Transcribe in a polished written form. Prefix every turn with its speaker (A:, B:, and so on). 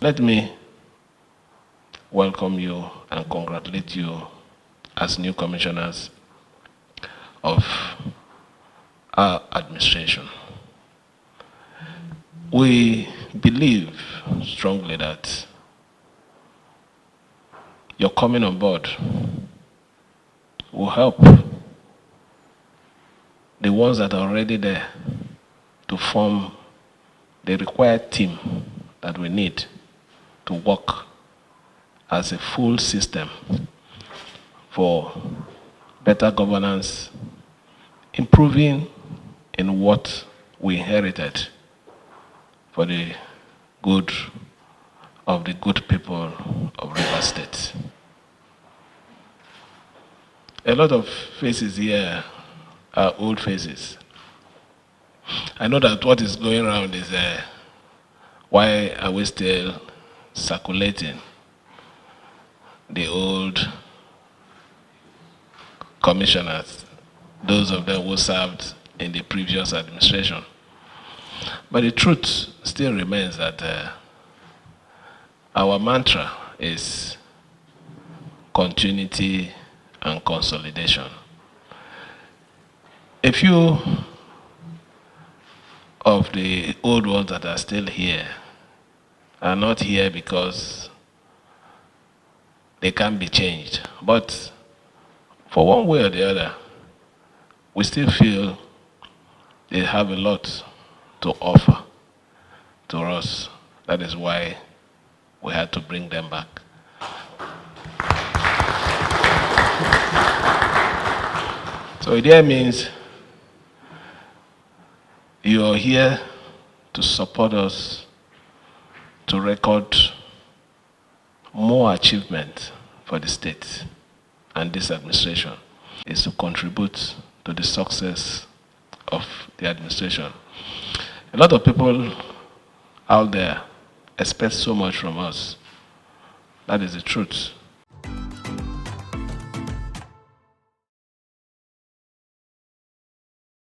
A: Let me welcome you and congratulate you as new commissioners of our administration. We believe strongly that your coming on board will help the ones that are already there to form the required team that we need to work as a full system for better governance, improving in what we inherited for the good of the good people of Rivers State. A lot of faces here are old faces. I know that what is going around is why are we still circulating the old commissioners, those of them who served in the previous administration. But the truth still remains that our mantra is continuity and consolidation. A few of the old ones that are still here are not here because they can't be changed. But for one way or the other, we still feel they have a lot to offer to us. That is why we had to bring them back. So it here means you are here to support us to record more achievement for the state, and this administration is to contribute to the success of the administration. A lot of people out there expect so much from us. That is the truth.